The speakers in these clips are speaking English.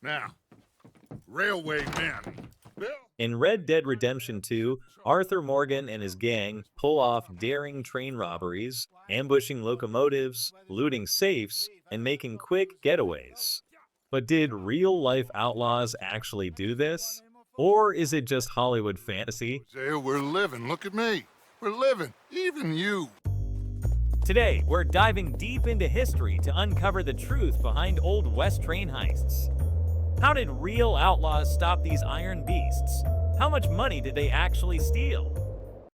Now, railway men. In Red Dead Redemption 2, Arthur Morgan and his gang pull off daring train robberies, ambushing locomotives, looting safes, and making quick getaways. But did real-life outlaws actually do this? Or is it just Hollywood fantasy? We're living. Look at me. We're living. Even you. Today, we're diving deep into history to uncover the truth behind Old West train heists. How did real outlaws stop these iron beasts? How much money did they actually steal?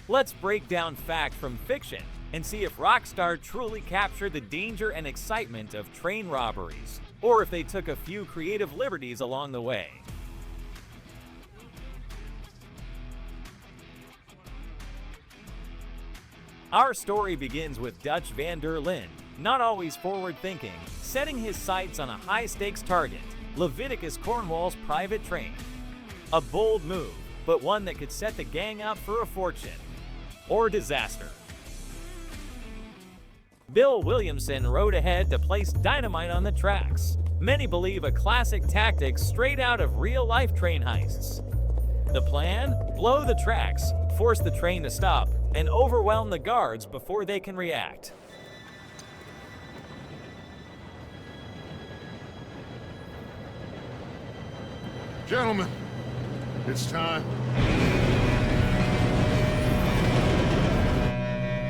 Let's break down fact from fiction and see if Rockstar truly captured the danger and excitement of train robberies, or if they took a few creative liberties along the way. Our story begins with Dutch van der Linde, not always forward-thinking, setting his sights on a high-stakes target, Leviticus Cornwall's private train. A bold move, but one that could set the gang up for a fortune. Or disaster. Bill Williamson rode ahead to place dynamite on the tracks. Many believe a classic tactic straight out of real-life train heists. The plan? Blow the tracks, force the train to stop, and overwhelm the guards before they can react. Gentlemen, it's time.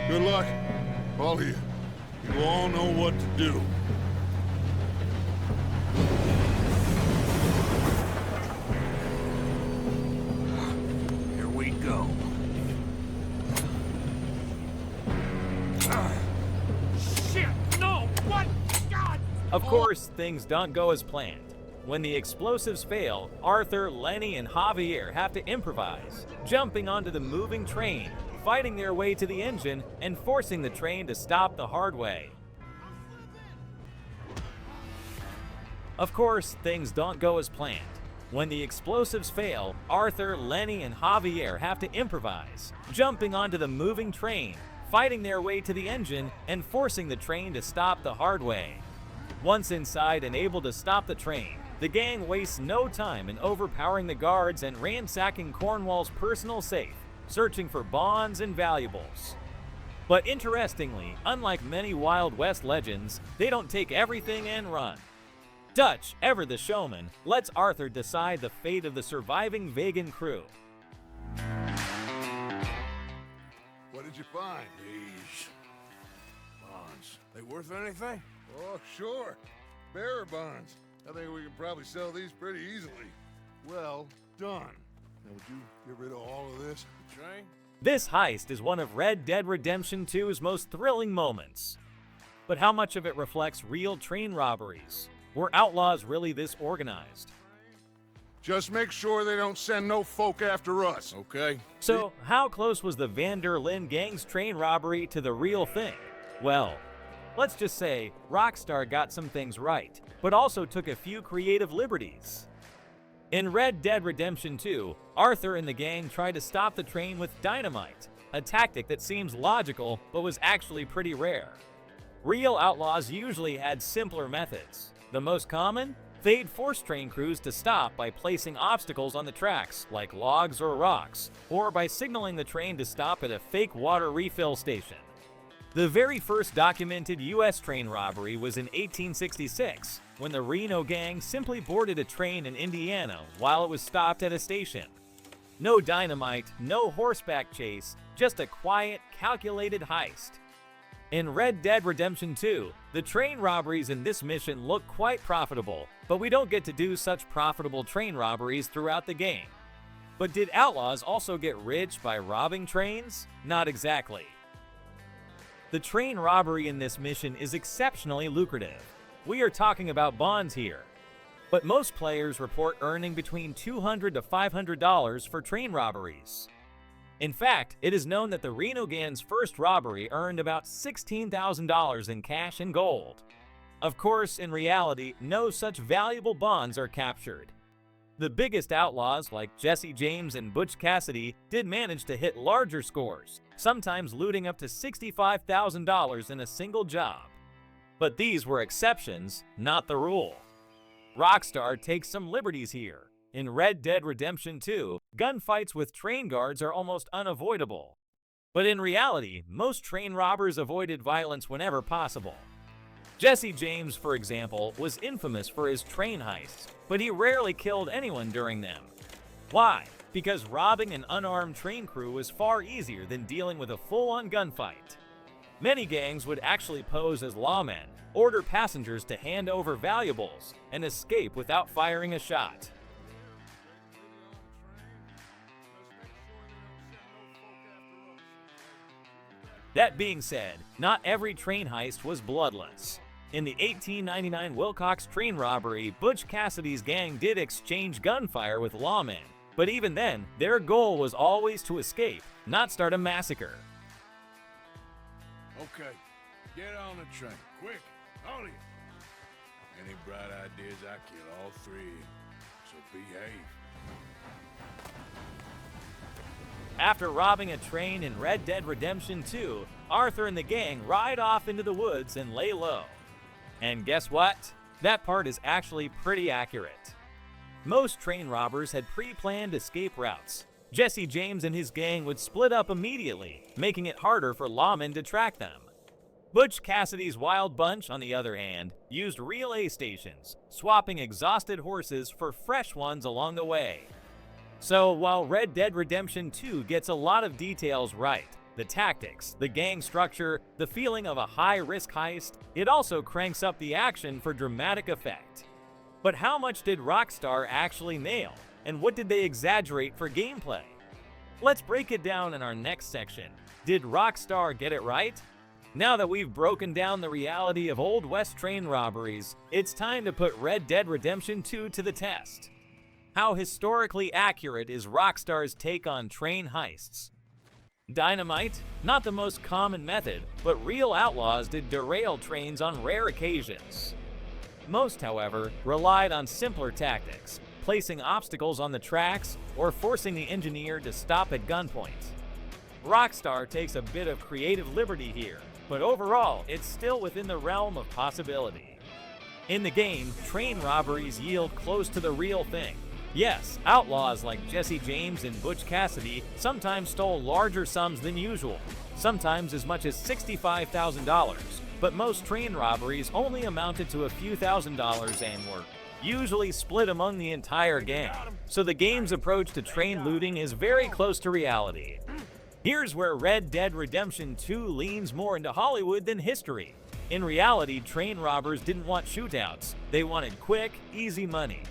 Good luck, all of you. You all know what to do. Here we go. Shit! No! What? God! Of course, things don't go as planned. When the explosives fail, Arthur, Lenny, and Javier have to improvise, jumping onto the moving train, fighting their way to the engine, and forcing the train to stop the hard way. Of course, things don't go as planned. When the explosives fail, Arthur, Lenny, and Javier have to improvise, jumping onto the moving train, fighting their way to the engine, and forcing the train to stop the hard way. Once inside and able to stop the train, the gang wastes no time in overpowering the guards and ransacking Cornwall's personal safe, searching for bonds and valuables. But interestingly, unlike many Wild West legends, they don't take everything and run. Dutch, ever the showman, lets Arthur decide the fate of the surviving vegan crew. What did you find? These bonds. They worth anything? Oh, sure. Bearer bonds. I think we can probably sell these pretty easily. Well done. Now, would you get rid of all of this? The train? This heist is one of Red Dead Redemption 2's most thrilling moments. But how much of it reflects real train robberies? Were outlaws really this organized? Just make sure they don't send no folk after us. Okay. So, how close was the van der Linde gang's train robbery to the real thing? Well, let's just say Rockstar got some things right, but also took a few creative liberties. In Red Dead Redemption 2, Arthur and the gang tried to stop the train with dynamite, a tactic that seems logical but was actually pretty rare. Real outlaws usually had simpler methods. The most common? They'd force train crews to stop by placing obstacles on the tracks, like logs or rocks, or by signaling the train to stop at a fake water refill station. The very first documented U.S. train robbery was in 1866, when the Reno Gang simply boarded a train in Indiana while it was stopped at a station. No dynamite, no horseback chase, just a quiet, calculated heist. In Red Dead Redemption 2, the train robberies in this mission look quite profitable, but we don't get to do such profitable train robberies throughout the game. But did outlaws also get rich by robbing trains? Not exactly. The train robbery in this mission is exceptionally lucrative. We are talking about bonds here. But most players report earning between $200 to $500 for train robberies. In fact, it is known that the Reno Gang's first robbery earned about $16,000 in cash and gold. Of course, in reality, no such valuable bonds are captured. The biggest outlaws, like Jesse James and Butch Cassidy, did manage to hit larger scores, sometimes looting up to $65,000 in a single job. But these were exceptions, not the rule. Rockstar takes some liberties here. In Red Dead Redemption 2, gunfights with train guards are almost unavoidable. But in reality, most train robbers avoided violence whenever possible. Jesse James, for example, was infamous for his train heists, but he rarely killed anyone during them. Why? Because robbing an unarmed train crew was far easier than dealing with a full-on gunfight. Many gangs would actually pose as lawmen, order passengers to hand over valuables, and escape without firing a shot. That being said, not every train heist was bloodless. In the 1899 Wilcox train robbery, Butch Cassidy's gang did exchange gunfire with lawmen, but even then, their goal was always to escape, not start a massacre. Okay, get on the train, quick, all of you. Any bright ideas, I kill all three of you, so behave. After robbing a train in Red Dead Redemption 2, Arthur and the gang ride off into the woods and lay low. And guess what? That part is actually pretty accurate. Most train robbers had pre-planned escape routes. Jesse James and his gang would split up immediately, making it harder for lawmen to track them. Butch Cassidy's wild bunch, on the other hand, used relay stations, swapping exhausted horses for fresh ones along the way. So while Red Dead Redemption 2 gets a lot of details right, the tactics, the gang structure, the feeling of a high-risk heist, it also cranks up the action for dramatic effect. But how much did Rockstar actually nail, and what did they exaggerate for gameplay? Let's break it down in our next section. Did Rockstar get it right? Now that we've broken down the reality of Old West train robberies, it's time to put Red Dead Redemption 2 to the test. How historically accurate is Rockstar's take on train heists? Dynamite? Not the most common method, but real outlaws did derail trains on rare occasions. Most, however, relied on simpler tactics, placing obstacles on the tracks or forcing the engineer to stop at gunpoint. Rockstar takes a bit of creative liberty here, but overall, it's still within the realm of possibility. In the game, train robberies yield close to the real thing. Yes, outlaws like Jesse James and Butch Cassidy sometimes stole larger sums than usual, sometimes as much as $65,000, but most train robberies only amounted to a few $1,000s and were usually split among the entire gang, so the game's approach to train looting is very close to reality. Here's where Red Dead Redemption 2 leans more into Hollywood than history. In reality, train robbers didn't want shootouts, they wanted quick, easy money.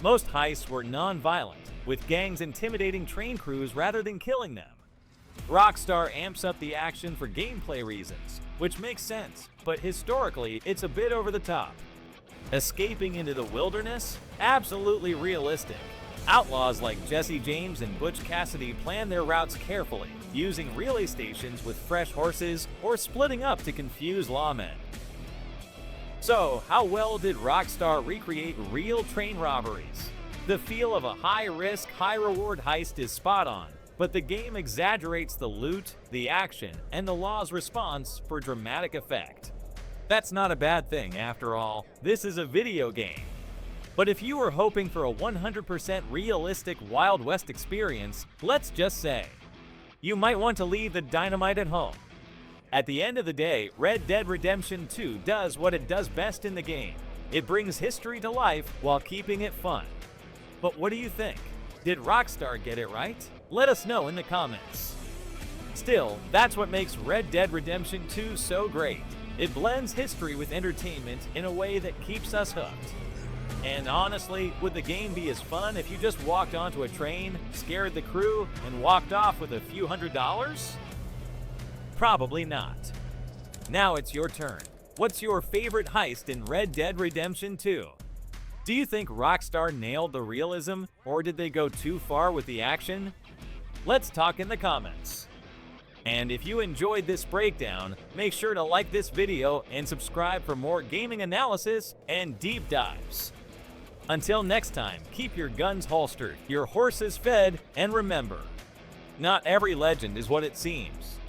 Most heists were non-violent, with gangs intimidating train crews rather than killing them. Rockstar amps up the action for gameplay reasons, which makes sense, but historically, it's a bit over the top. Escaping into the wilderness? Absolutely realistic. Outlaws like Jesse James and Butch Cassidy plan their routes carefully, using relay stations with fresh horses or splitting up to confuse lawmen. So, how well did Rockstar recreate real train robberies? The feel of a high-risk, high-reward heist is spot on, but the game exaggerates the loot, the action, and the law's response for dramatic effect. That's not a bad thing, after all. This is a video game. But if you were hoping for a 100% realistic Wild West experience, let's just say, you might want to leave the dynamite at home. At the end of the day, Red Dead Redemption 2 does what it does best in the game. It brings history to life while keeping it fun. But what do you think? Did Rockstar get it right? Let us know in the comments. Still, that's what makes Red Dead Redemption 2 so great. It blends history with entertainment in a way that keeps us hooked. And honestly, would the game be as fun if you just walked onto a train, scared the crew, and walked off with a few $100s? Probably not. Now it's your turn. What's your favorite heist in Red Dead Redemption 2? Do you think Rockstar nailed the realism, or did they go too far with the action? Let's talk in the comments. And if you enjoyed this breakdown, make sure to like this video and subscribe for more gaming analysis and deep dives. Until next time, keep your guns holstered, your horses fed, and remember, not every legend is what it seems.